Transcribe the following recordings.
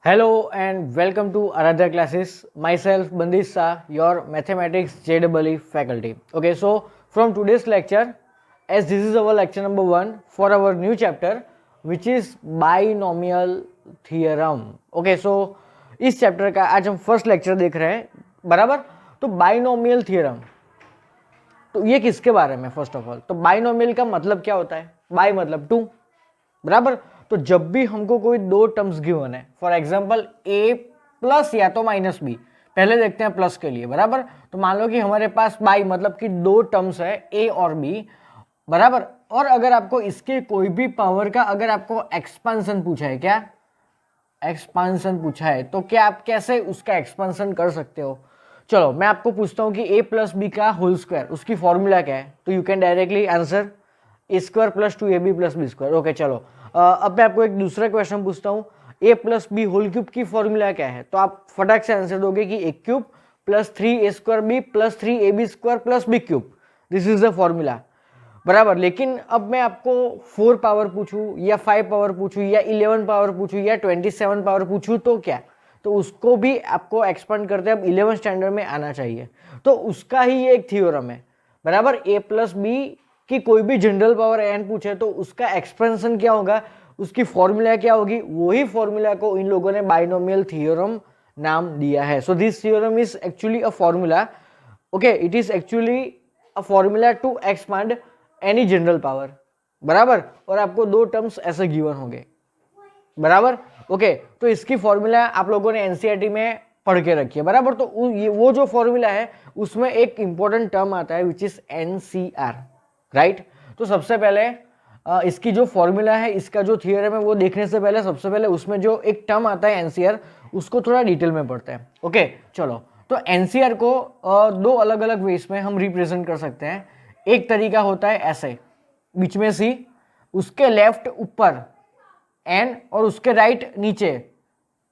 Hello and welcome to Aradhya classes. Myself Bandish Shah, your mathematics JEE faculty. Okay, so from today's lecture, as this is our lecture number 1 for our new chapter, which is binomial theorem. Okay, so इस chapter का आज हम first lecture देख रहे हैं, बराबर। तो binomial theorem, तो ये किसके बारे में? फर्स्ट ऑफ ऑल तो बाइनोमियल का मतलब क्या होता है? बाय मतलब टू, बराबर। तो जब भी हमको कोई दो टर्म्स गिवन है, फॉर एग्जांपल ए प्लस या तो माइनस बी, पहले देखते हैं प्लस के लिए, बराबर। तो मान लो कि हमारे पास बाई मतलब कि दो टर्म्स है ए और बी, बराबर। और अगर आपको इसके कोई भी पावर का अगर आपको एक्सपांशन पूछा है, क्या एक्सपांशन पूछा है, तो क्या आप कैसे उसका एक्सपांशन कर सकते हो? चलो मैं आपको पूछता हूँ कि ए प्लस बी का होल स्क्वायर, उसकी फॉर्मूला क्या है? तो you can directly answer A square plus 2ab plus B square. Okay, चलो अब मैं आपको एक दूसरा क्वेश्चन पूछता हूँ, A plus B whole cube की फॉर्मूला क्या है? तो आप फटाक से आंसर दोगे कि A cube plus 3a square B plus 3ab square plus B cube, this is the formula, बराबर। लेकिन अब मैं आपको 4 पावर पूछूं या 5 पावर पूछूं या 11 पावर पूछूं या 27 पावर पूछूं तो क्या? तो उसको भी आपको एक्सपांड करते अब 11 स्टैंडर्ड में आना चाहिए। तो उसका ही ये एक थ्योरम है, बराबर। ए प्लस बी की कोई भी जनरल पावर एन पूछे तो उसका एक्सपेंशन क्या होगा, उसकी फॉर्मूला क्या होगी, वही फॉर्मूला को इन लोगों ने बाइनोमियल थ्योरम नाम दिया है। So this theorem is actually a formula, okay, it is actually a formula to expand any general power, बराबर। और आपको दो टर्म्स ऐसे गिवन होंगे, बराबर। ओके, तो इसकी फॉर्मूला आप लोगों ने एनसीईआरटी में पढ़ के रखी है, बराबर। तो वो जो फॉर्मूला है उसमें एक इंपॉर्टेंट टर्म आता है विच इज एनसीआर, राइट। तो सबसे पहले इसकी जो फॉर्मूला है, इसका जो थियरम है, वो देखने से पहले सबसे पहले उसमें जो एक टर्म आता है एनसीआर, उसको थोड़ा डिटेल में पढ़ते हैं। ओके, चलो। तो एनसीआर को दो अलग अलग वेज में हम रिप्रेजेंट कर सकते हैं। एक तरीका होता है ऐसे, बीच में सी, उसके लेफ्ट ऊपर एन और उसके राइट नीचे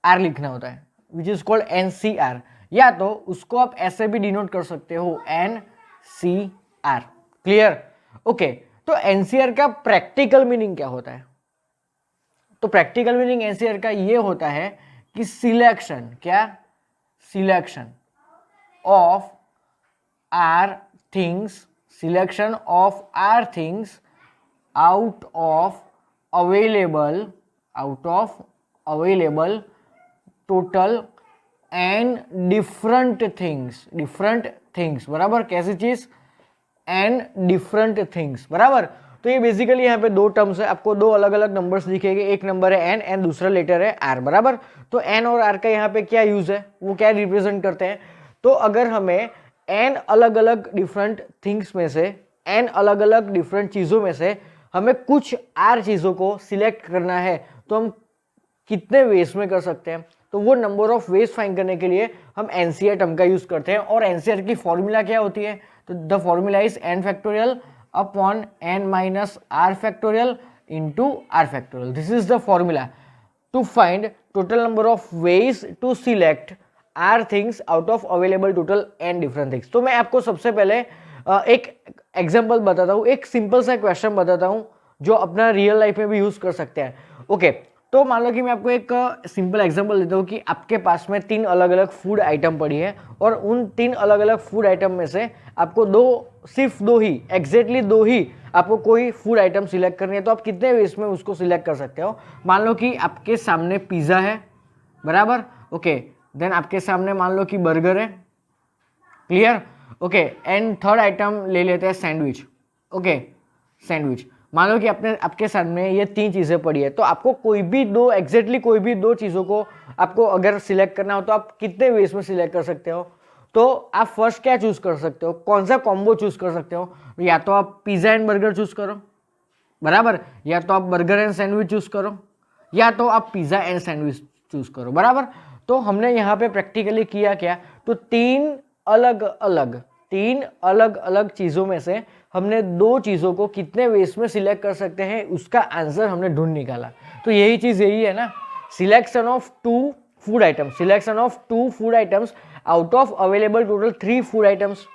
आर लिखना होता है, विच इज कॉल्ड एनसीआर। या तो उसको आप ऐसे भी डिनोट कर सकते हो, एनसीआर। क्लियर? ओके, तो एनसीआर का प्रैक्टिकल मीनिंग क्या होता है? तो प्रैक्टिकल मीनिंग एनसीआर का ये होता है कि सिलेक्शन, क्या selection of r things, selection of r things out of available total n different things, बराबर। कैसी चीज? एंड डिफरेंट थिंग्स, बराबर। तो ये बेसिकली यहाँ पे दो टर्म्स है, आपको दो अलग अलग नंबर्स दिखेंगे, एक नंबर है एन एंड दूसरा लेटर है आर, बराबर। तो एन और आर का यहाँ पे क्या यूज है, वो क्या रिप्रेजेंट करते हैं? तो अगर हमें एन अलग अलग डिफरेंट थिंग्स में से, एन अलग अलग डिफरेंट चीजों में से हमें कुछ आर चीजों को सिलेक्ट करना है, तो हम कितने वेज में कर सकते हैं? तो वो नंबर ऑफ वेज फाइंड करने के लिए हम एनसीआर टर्म का यूज करते हैं। और एनसीआर की फॉर्मूला क्या होती है? तो the formula is n factorial upon n minus r factorial into r factorial. This is the formula to find total number of ways to select r things out of available total n different things. तो मैं आपको सबसे पहले एक example बताता हूँ, एक simple सा क्वेश्चन बताता हूँ जो अपना रियल लाइफ में भी यूज कर सकते हैं। ओके, तो मान लो कि मैं आपको एक सिंपल एग्जांपल देता हूँ कि आपके पास में 3 अलग अलग फूड आइटम पड़ी है और उन 3 अलग अलग फूड आइटम में से आपको सिर्फ दो ही, एग्जैक्टली दो ही आपको कोई फूड आइटम सिलेक्ट करनी है। तो आप कितने वेज में उसको सिलेक्ट कर सकते हो? मान लो कि आपके सामने पिज्ज़ा है, बराबर। ओके, देन आपके सामने मान लो कि बर्गर है, clear? Okay, and third item ले लेते हैं सैंडविच। Okay, sandwich. मान लो कि आपके सामने ये 3 चीज़ें पड़ी है, तो आपको कोई भी दो, एग्जैक्टली कोई भी दो चीज़ों को आपको अगर सिलेक्ट करना हो तो आप कितने वेज में सिलेक्ट कर सकते हो? तो आप फर्स्ट क्या चूज कर सकते हो, कौन सा कॉम्बो चूज कर सकते हो? या तो आप पिज्ज़ा एंड बर्गर चूज करो, बराबर, या तो आप बर्गर एंड सैंडविच चूज करो, या तो आप पिज्ज़ा एंड सैंडविच चूज करो, बराबर। तो हमने यहाँ पे प्रैक्टिकली किया क्या, तो तीन अलग अलग चीज़ों में से हमने दो चीज़ों को कितने वेज में सिलेक्ट कर सकते हैं, उसका आंसर हमने ढूंढ निकाला। तो यही चीज़ यही है ना, selection of two food items out of available total 3 food items,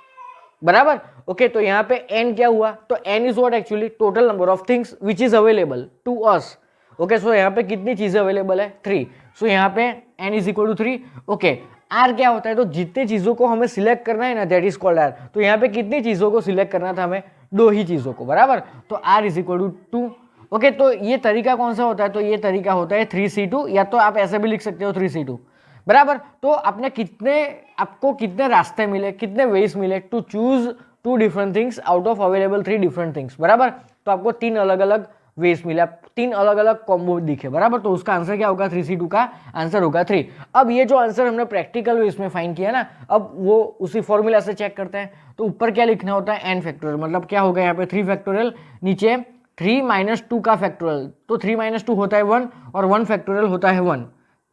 बराबर। ओके, तो यहाँ पे n क्या हुआ, तो n is what actually total number of things which is available to us. Okay, so यहाँ पे कितनी चीजें अवेलेबल है 3, सो यहाँ पे n is equal to 3। Okay, r क्या होता है, तो जितने चीजों को हमें सिलेक्ट करना है ना दैट इज कॉल्ड r, तो यहाँ पे कितनी चीजों को सिलेक्ट करना था हमें, 2 ही चीजों को, बराबर, तो r is equal to 2। Okay, तो ये तरीका कौन सा होता है, तो ये तरीका होता है 3C2, या तो आप ऐसे भी लिख सकते हो 3C2, बराबर। तो आपको कितने रास्ते मिले, कितने वेज मिले to choose 2 different things out of available 3 different things, बराबर। तो आपको 3 अलग अलग वेज मिला, 3 अलग अलग कॉम्बो दिखे, बराबर। तो उसका आंसर क्या होगा, 3C2 का आंसर होगा 3। अब ये जो आंसर हमने प्रैक्टिकल वेज में फाइंड किया ना, अब वो उसी फॉर्मूला से चेक करते हैं। तो ऊपर क्या लिखना होता है, n फैक्टोरियल, मतलब क्या होगा यहाँ पे 3 फैक्टोरियल, नीचे 3 माइनस 2 का फैक्टोरियल, तो 3 माइनस 2 होता है 1 और 1 फैक्टोरियल होता है 1,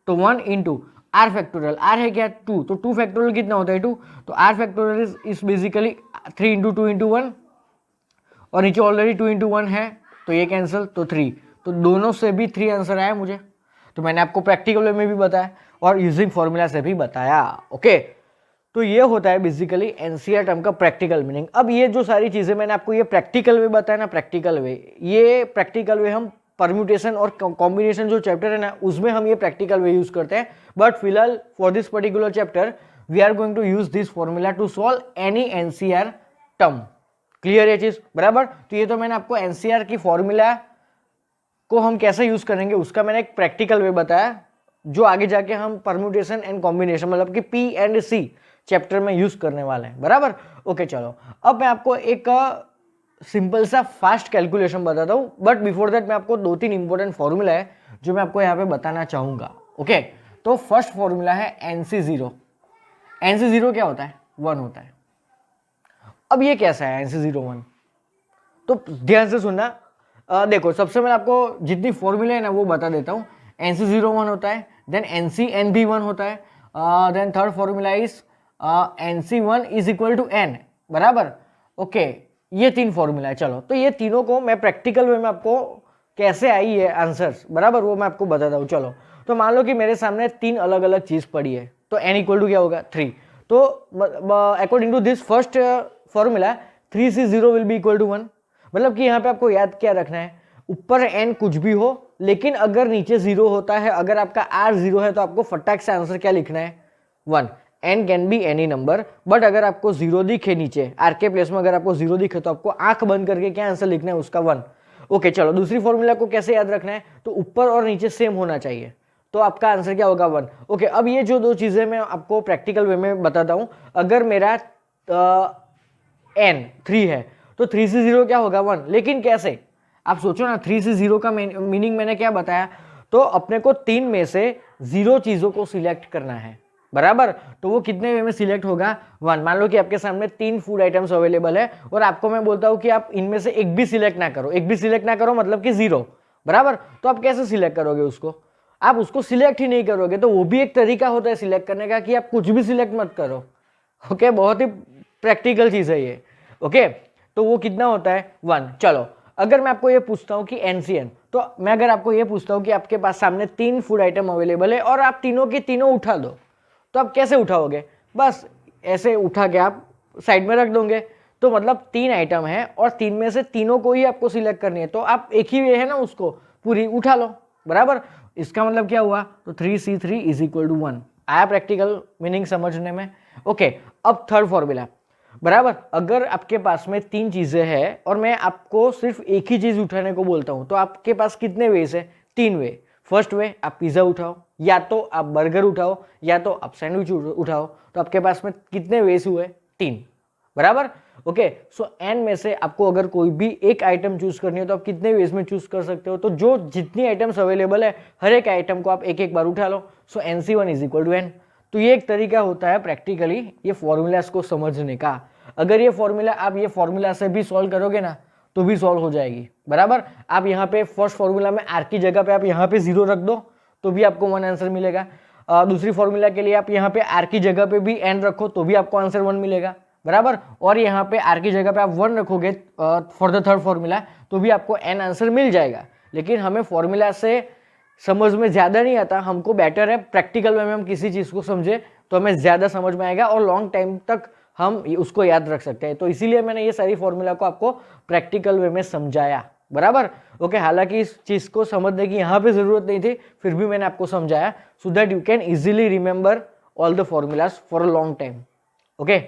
तो 1 इंटू आर फैक्टोरियल, आर है क्या 2, तो 2 फैक्टोरियल कितना होता है 2, तो r factorial is basically 3 into 2 into 1, और नीचे ऑलरेडी 2 इंटू 1 है तो ये कैंसिल, तो 3, तो दोनों से भी 3 आंसर आया मुझे। तो मैंने आपको प्रैक्टिकल वे में भी बताया और यूजिंग फॉर्मूला से भी बताया। ओके, तो ये होता है बेसिकली एनसीआर टर्म का प्रैक्टिकल मीनिंग। अब ये जो सारी चीजें मैंने आपको ये प्रैक्टिकल वे बताया ना, प्रैक्टिकल वे, ये प्रैक्टिकल वे हम परम्यूटेशन और कॉम्बिनेशन जो चैप्टर है ना उसमें हम ये प्रैक्टिकल वे यूज करते हैं। बट फिलहाल for this particular chapter we are going to use this formula to solve any n C r term. Clear ये चीज, बराबर। तो ये तो मैंने आपको एनसीआर की फॉर्मूला को हम कैसे यूज करेंगे उसका मैंने एक प्रैक्टिकल वे बताया, जो आगे जाके हम परम्यूटेशन एंड कॉम्बिनेशन मतलब कि पी एंड सी चैप्टर में यूज करने वाले हैं, बराबर। ओके चलो, अब मैं आपको एक सिंपल सा फास्ट कैलकुलेशन बताता हूँ, बट बिफोर दैट मैं आपको 2-3 इंपॉर्टेंट फॉर्मूला है जो मैं आपको यहाँ पे बताना चाहूंगा। ओके, तो फर्स्ट फॉर्मूला है NC0। NC0 क्या होता है, 1 होता है। अब ये कैसा है NC0 1, तो ध्यान से सुनना। देखो, सबसे मैं आपको जितनी फॉर्मूले है ना वो बता देता हूँ। NC0 1 होता है, देन NCNB 1 होता है, then third formula is NC1 is equal to n, बराबर। ओके, ये 3 फॉर्मूला है। चलो, तो ये तीनों को मैं प्रैक्टिकल वे में आपको कैसे आई है आंसर्स, बराबर, वो मैं आपको बताता हूँ। चलो, तो मान लो कि मेरे सामने 3 अलग अलग चीज पड़ी है, तो n इक्वल टू क्या होगा 3। तो according to this first formula 3C0 will be equal to 1, मतलब कि यहाँ पे आपको याद क्या रखना है, ऊपर n कुछ भी हो लेकिन अगर नीचे 0 होता है, अगर आपका r 0 है तो आपको फटाक से आंसर क्या लिखना है 1। n can be any number, but अगर आपको 0 दिखे नीचे r के प्लेस में, अगर आपको 0 दिखे तो आपको आंख बंद करके क्या आंसर लिखना है उसका 1। ओके चलो, दूसरी फॉर्मूला को कैसे याद रखना है, तो ऊपर और नीचे सेम होना चाहिए, तो आपका आंसर क्या होगा 1। ओके, अब ये जो 2 चीजें मैं आपको प्रैक्टिकल वे में बताता हूं। अगर मेरा n 3 है तो 3C0 क्या होगा 1, लेकिन कैसे, आप सोचो ना, 3C0 का मीनिंग मैंने क्या बताया, तो अपने को 3 में से 0 चीजों को सिलेक्ट करना है, बराबर। तो वो कितने वे में सिलेक्ट होगा 1। मान लो कि आपके सामने 3 फूड आइटम्स अवेलेबल है और आपको मैं बोलता हूं कि आप इनमें से एक भी सिलेक्ट ना करो, एक भी सिलेक्ट ना करो मतलब कि 0, बराबर। तो आप कैसे सिलेक्ट करोगे उसको, आप उसको सिलेक्ट ही नहीं करोगे, तो वो भी एक तरीका होता है सिलेक्ट करने का कि आप कुछ भी सिलेक्ट मत करो। ओके, बहुत ही प्रैक्टिकल चीज है ये। ओके, तो वो कितना होता है 1। चलो, अगर मैं आपको ये पूछता हूँ कि NCN, तो मैं अगर आपको ये पूछता हूँ कि आपके पास सामने 3 फूड आइटम अवेलेबल है और आप तीनों की तीनों उठा दो, तो आप कैसे उठाओगे, बस ऐसे उठा के आप साइड में रख दोगे। तो मतलब 3 आइटम है और 3 में से तीनों को ही आपको सिलेक्ट करनी है, तो आप एक ही वे है ना उसको पूरी उठा लो, बराबर। इसका मतलब क्या हुआ, तो 3C3 इज इक्वल टू 1। आया प्रैक्टिकल मीनिंग समझने में। ओके, अब थर्ड फॉर्मूला, बराबर। अगर आपके पास में 3 चीजें हैं और मैं आपको सिर्फ एक ही चीज उठाने को बोलता हूं, तो आपके पास कितने वेज है, 3 वे। फर्स्ट वे, आप पिज्जा उठाओ, या तो आप बर्गर उठाओ, या तो आप सैंडविच उठाओ, तो आपके पास में कितने वेज हुए 3, बराबर। ओके, सो n में से आपको अगर कोई भी एक आइटम चूज करनी है तो आप कितने वेज में चूज कर सकते हो, तो जो जितनी आइटम्स अवेलेबल है हर एक आइटम को आप एक एक बार उठा लो। So NC1 is equal to n। तो ये एक तरीका होता है प्रैक्टिकली ये फॉर्मूलाज को समझने का। अगर ये फॉर्मूला आप ये फॉर्मूला से भी सॉल्व करोगे ना तो भी सॉल्व हो जाएगी, बराबर। आप यहाँ पे फर्स्ट फॉर्मूला में r की जगह पे आप यहाँ पे 0 रख दो तो भी आपको 1 आंसर मिलेगा। दूसरी फॉर्मूला के लिए आप यहाँ पे r की जगह पे भी n रखो तो भी आपको आंसर 1 मिलेगा, बराबर। और यहाँ पे r की जगह पे आप 1 रखोगे फॉर द थर्ड फॉर्मूला तो भी आपको n आंसर मिल जाएगा। लेकिन हमें फॉर्मूला से समझ में ज्यादा नहीं आता, हमको बेटर है प्रैक्टिकल में हम किसी चीज को समझे तो हमें ज्यादा समझ में आएगा और लॉन्ग टाइम तक हम उसको याद रख सकते हैं। तो इसीलिए मैंने ये सारी फॉर्मूला को आपको प्रैक्टिकल वे में समझाया। बराबर। ओके, हालांकि इस चीज को समझने की यहाँ पे जरूरत नहीं थी, फिर भी मैंने आपको समझाया so that you can easily remember all the formulas for a long time. Okay,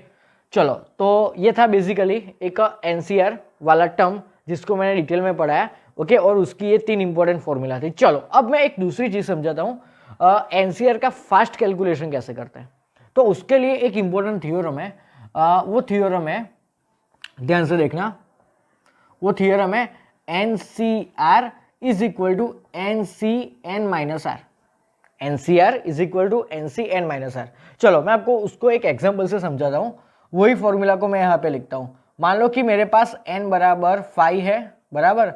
चलो, तो ये था बेसिकली एक एनसीआर वाला टर्म जिसको मैंने डिटेल में पढ़ाया। ओके, और उसकी ये 3 इंपॉर्टेंट फॉर्मूला थी। चलो, अब मैं एक दूसरी चीज समझाता हूँ, एनसीआर का फास्ट कैलकुलेशन कैसे करते हैं। तो उसके लिए एक इंपॉर्टेंट थ्योरम है, वो थ्योरम है, ध्यान से देखना, वो थ्योरम है n C r is equal to n C n minus r. N C r is equal to n C n minus r. चलो, मैं आपको उसको एक एग्जांपल से समझाता हूँ। वही फॉर्मूला को मैं यहाँ पे लिखता हूँ। मान लो कि मेरे पास n बराबर 5 है, बराबर।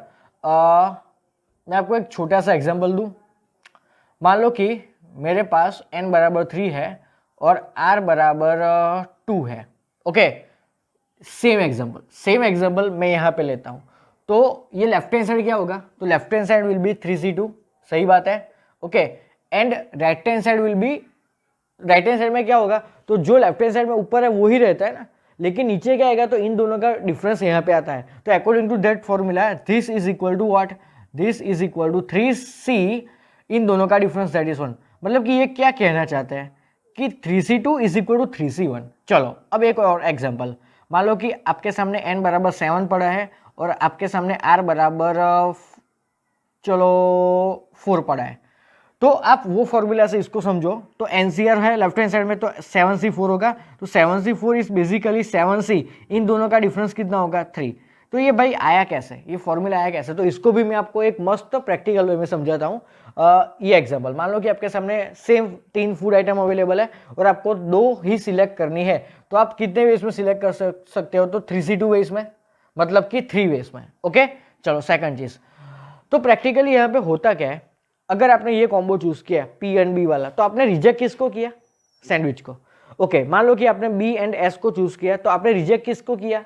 मैं आपको एक छोटा सा एग्जांपल दूं। मान लो कि मेरे पास n बराबर 3 है और r बराबर 2 है। ओके, सेम एग्जांपल मैं यहाँ पे लेता हूँ। तो ये लेफ्ट हैंड साइड क्या होगा, तो left hand side will be 3c2, सही बात है। Okay, and right hand side will be, right hand side में क्या होगा, तो जो लेफ्ट हैंड साइड में ऊपर है वही रहता है ना, लेकिन नीचे क्या आएगा, तो इन दोनों का डिफरेंस यहाँ पे आता है। तो according to that formula this is equal to what, this is equal to 3c, इन दोनों का डिफरेंस दैट इज 1। मतलब कि ये क्या कहना चाहते हैं कि 3c2 is equal to 3c1। चलो, अब एक और एग्जाम्पल। मान लो कि आपके सामने n बराबर 7 पड़ा है और आपके सामने r बराबर चलो 4 पड़ा है। तो आप वो फॉर्मूला से इसको समझो, तो एनसीआर है लेफ्ट हैंड साइड में, तो 7c4 होगा। तो 7c4 इज बेसिकली 7c, इन दोनों का डिफरेंस कितना होगा, 3। तो ये भाई आया कैसे, ये फॉर्मूला आया कैसे, तो इसको भी मैं आपको एक मस्त प्रैक्टिकल वे में समझाता हूँ। ये एग्जांपल, मान लो कि आपके सामने सेम 3 फूड आइटम अवेलेबल है और आपको 2 ही सिलेक्ट करनी है, तो आप कितने वेज में सिलेक्ट कर सकते हो, तो 3c2 वेज में, मतलब कि 3 वेज में। ओके, चलो सेकंड चीज, तो प्रैक्टिकली यहाँ पे होता क्या है, अगर आपने ये कॉम्बो चूज किया पी एंड बी वाला, तो आपने रिजेक्ट किसको किया, सैंडविच को। ओके, मान लो कि आपने बी एंड एस को चूज किया, तो आपने रिजेक्ट किसको किया,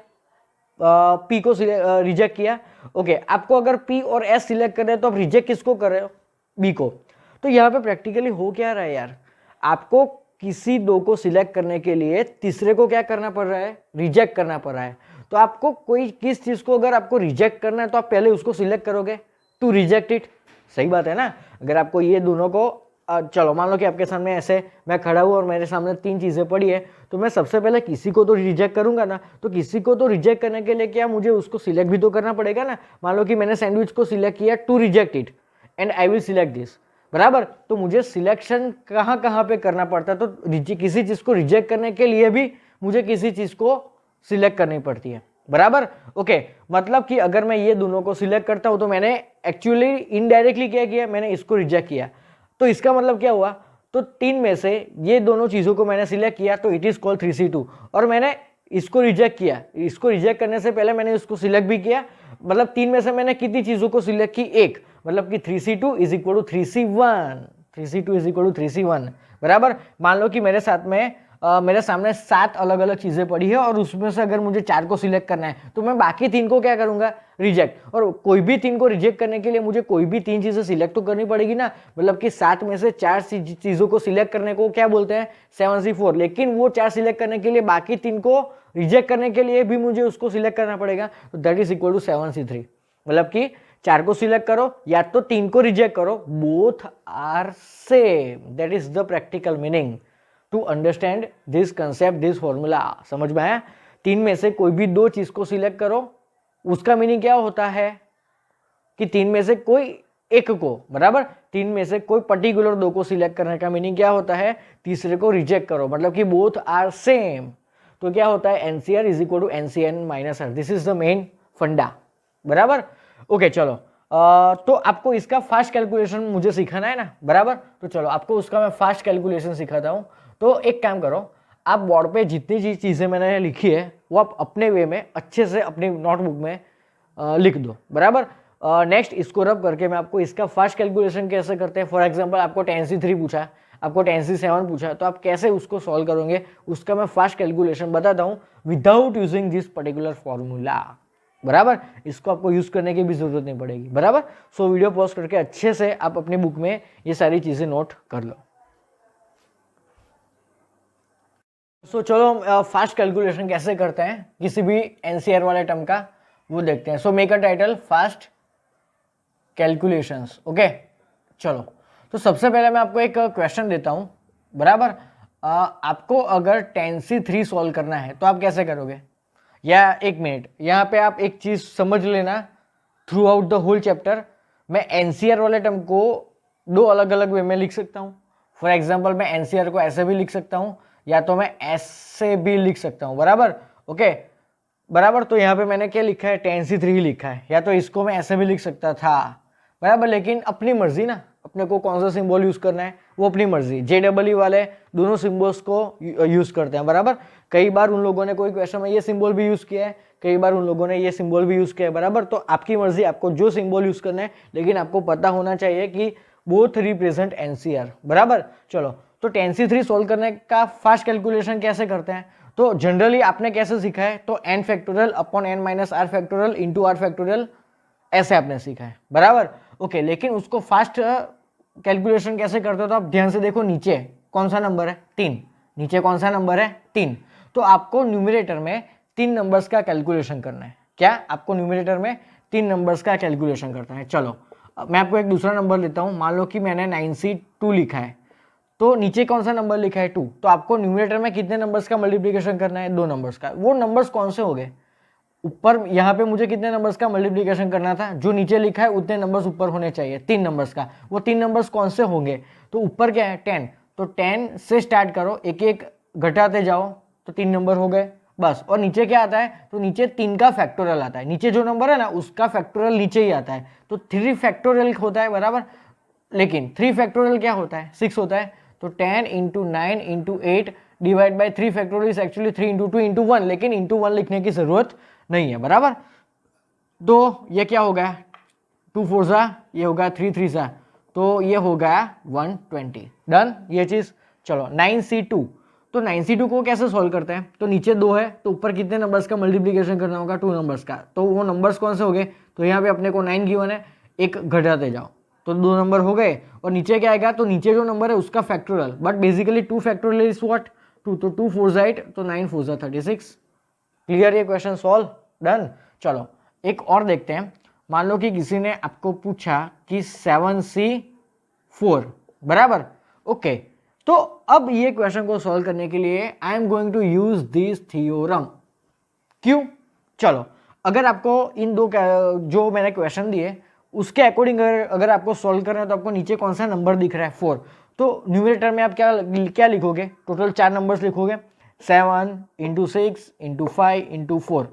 पी को रिजेक्ट किया। ओके, आपको अगर पी और एस सिलेक्ट कर रहे हैं तो आप रिजेक्ट किसको कर रहे हो, बी को। तो यहाँ पे प्रैक्टिकली हो क्या रहा है यार, आपको किसी 2 को सिलेक्ट करने के लिए तीसरे को क्या करना पड़ रहा है, रिजेक्ट करना पड़ रहा है। तो आपको कोई किस चीज को अगर आपको रिजेक्ट करना है तो आप पहले उसको सिलेक्ट करोगे टू रिजेक्ट इट, सही बात है ना। अगर आपको ये दोनों को चलो, मान लो कि आपके सामने ऐसे मैं खड़ा हूँ और मेरे सामने 3 चीजें पड़ी है, तो मैं सबसे पहले किसी को तो रिजेक्ट करूंगा ना। तो किसी को तो रिजेक्ट करने के लिए क्या मुझे उसको सिलेक्ट भी तो करना पड़ेगा ना। मान लो कि मैंने सैंडविच को सिलेक्ट किया to reject it and I will select this, बराबर। तो मुझे सिलेक्शन कहाँ कहाँ पे करना पड़ता है, तो किसी चीज को रिजेक्ट करने के लिए भी मुझे किसी चीज को सिलेक्ट करनी पड़ती है, बराबर। ओके, मतलब कि अगर मैं ये दोनों को सिलेक्ट करता हूं तो मैंने एक्चुअली इनडायरेक्टली क्या किया, मैंने इसको रिजेक्ट किया। तो इसका मतलब क्या हुआ, तो 3 में से ये दोनों चीजों को मैंने सिलेक्ट किया, तो इट इज कॉल्ड 3c2। और मैंने इसको रिजेक्ट किया, इसको रिजेक्ट करने से पहले मैंने इसको सिलेक्ट भी किया, मतलब 3 में से मैंने कितनी चीजों को सिलेक्ट की, एक, मतलब कि 3c2 is equal to 3c1, 3c2 is equal to 3c1, बराबर। मान लो कि मेरे साथ में मेरे सामने 7 अलग अलग चीजें पड़ी है और उसमें से अगर मुझे 4 को सिलेक्ट करना है तो मैं बाकी 3 को क्या करूंगा, रिजेक्ट। और कोई भी 3 को रिजेक्ट करने के लिए मुझे कोई भी 3 चीजें सिलेक्ट तो करनी पड़ेगी ना, मतलब कि 7 में से 4 चीजों को सिलेक्ट करने को क्या बोलते हैं, 7c4। लेकिन वो 4 सिलेक्ट करने के लिए बाकी 3 को रिजेक्ट करने के लिए भी मुझे उसको सिलेक्ट करना पड़ेगा, तो that is equal to 7c3। मतलब कि 4 को सिलेक्ट करो या तो 3 को रिजेक्ट करो, both are same, that is the practical meaning to understand this concept, this formula. समझ में आया। 3 में से कोई भी 2 चीज को सिलेक्ट करो, उसका मीनिंग क्या होता है कि 3 में से कोई एक को, बराबर। 3 में से कोई पर्टिकुलर 2 को सिलेक्ट करने का मीनिंग क्या होता है, तीसरे को रिजेक्ट करो, मतलब कि बोथ आर सेम। तो क्या होता है, n C r is equal to n C n minus r, this is the main फंडा, बराबर। ओके, चलो, तो आपको इसका फास्ट कैलकुलेशन मुझे सिखाना है ना, बराबर। तो चलो, आपको उसका मैं फास्ट कैलकुलेशन सिखाता हूं। तो एक काम करो, आप बोर्ड पे जितनी चीजें मैंने लिखी है वो आप अपने वे में अच्छे से अपनी नोटबुक में लिख दो, बराबर। नेक्स्ट इसको रब करके मैं आपको इसका फास्ट कैलकुलेशन कैसे करते हैं, फॉर एग्जांपल आपको 10c3 पूछा, आपको 10c7 पूछा, तो आप कैसे उसको सॉल्व करोगे उसका मैं फास्ट कैलकुलेशन बताता हूँ without using this particular formula, बराबर। इसको आपको यूज करने की भी जरूरत नहीं पड़ेगी, बराबर। सो वीडियो पॉज करके अच्छे से आप अपनी बुक में ये सारी चीजें नोट कर लो। सो चलो, फास्ट कैलकुलेशन कैसे करते हैं किसी भी एनसीआर वाले टर्म का वो देखते हैं। So make a title fast calculations. Okay, चलो तो सबसे पहले मैं आपको एक क्वेश्चन देता हूँ, बराबर। आपको अगर 10C3 सॉल्व करना है तो आप कैसे करोगे? या एक मिनट, यहाँ पे आप एक चीज समझ लेना, throughout the whole chapter मैं एनसीआर वाले टर्म को दो अलग अलग वे में लिख सकता हूँ। फॉर एग्जाम्पल मैं एनसीआर को ऐसे भी लिख सकता हूँ या तो मैं ऐसे भी लिख सकता हूँ, बराबर। ओके, बराबर। तो यहाँ पे मैंने क्या लिखा है, 10C3 ही लिखा है, या तो इसको मैं ऐसे भी लिख सकता था, बराबर। लेकिन अपनी मर्जी ना, अपने को कौन सा सिंबल यूज करना है वो अपनी मर्जी। JEE वाले दोनों सिंबल्स को यूज करते हैं, बराबर। कई बार उन लोगों ने कोई क्वेश्चन में ये सिंबल भी यूज किया है, कई बार उन लोगों ने ये सिंबल भी यूज किया है, बराबर। तो आपकी मर्जी, आपको जो सिंबल यूज करना है, लेकिन आपको पता होना चाहिए कि बोथ रिप्रेजेंट एनसीआर, बराबर। चलो, तो 10C3 सोल्व करने का फास्ट कैलकुलेशन कैसे करते हैं? तो जनरली आपने कैसे सीखा है, तो n factorial upon n minus r factorial into r factorial, ऐसे आपने सीखा है, बराबर। ओके, लेकिन उसको फास्ट कैलकुलेशन कैसे करते हो तो आप ध्यान से देखो, नीचे कौन सा नंबर है, 3। नीचे कौन सा नंबर है, 3। तो आपको न्यूमरेटर में 3 नंबर्स का कैलकुलेशन करना है। क्या आपको न्यूमरेटर में 3 नंबर्स का कैलकुलेशन करना है? चलो, मैं आपको एक दूसरा नंबर लेता हूं। मान लो कि मैंने 9C2 लिखा है, तो नीचे कौन सा नंबर लिखा है, 2। तो आपको न्यूमरेटर में कितने नंबर्स का मल्टीप्लिकेशन करना है, 2 नंबर्स का। वो नंबर्स कौन से हो गए? ऊपर यहाँ पे मुझे कितने नंबर्स का मल्टीप्लिकेशन करना था, जो नीचे लिखा है उतने नंबर्स ऊपर होने चाहिए, 3 नंबर्स का। वो 3 नंबर्स कौन से होंगे? तो ऊपर क्या है, 10। तो 10 से स्टार्ट करो, एक एक घटाते जाओ, तो 3 नंबर हो गए बस। और नीचे क्या आता है, तो नीचे 3 का फैक्टोरियल आता है। नीचे जो नंबर है ना, उसका फैक्टोरियल नीचे ही आता है, तो 3 फैक्टोरियल होता है, बराबर। लेकिन 3 फैक्टोरियल क्या होता है, 6 होता है। तो 10 into 9 into 8 divide by 3 factorial is actually 3 into 2 into 1, लेकिन इंटू 1 लिखने की जरूरत नहीं है, बराबर। तो ये क्या हो गया, 2 4 सा, ये हो गया 3 3 सा, तो ये हो गया 120। डन ये चीज। चलो 9C2, तो 9C2 को कैसे सॉल्व करते हैं? तो नीचे 2 है, तो ऊपर कितने नंबर्स का मल्टीप्लिकेशन करना होगा, 2 नंबर्स का। तो वो नंबर्स कौन से हो गए? तो यहाँ पे अपने को 9 गिवन है, एक घटाते जाओ, तो 2 नंबर हो गए। और नीचे क्या आएगा, तो नीचे जो नंबर है उसका factorial, but basically 2 factorial is what, 2। तो 2 4 सा 8, तो 9 4 सा 36। क्लियर, ये क्वेश्चन सॉल्व, डन। चलो एक और देखते हैं। मान लो कि किसी ने आपको पूछा कि 7C4, बराबर। ओके, तो अब ये क्वेश्चन को सॉल्व करने के लिए I am going to use this theorem. क्यों? चलो, अगर आपको इन दो जो मैंने क्वेश्चन दिए उसके अकॉर्डिंग अगर आपको सॉल्व करना है, तो आपको नीचे कौन सा नंबर दिख रहा है, 4। तो न्यूमरेटर में आप क्या लिखोगे, टोटल 4 नंबर्स लिखोगे, 7 इंटू 6 इंटू 5 इंटू 4।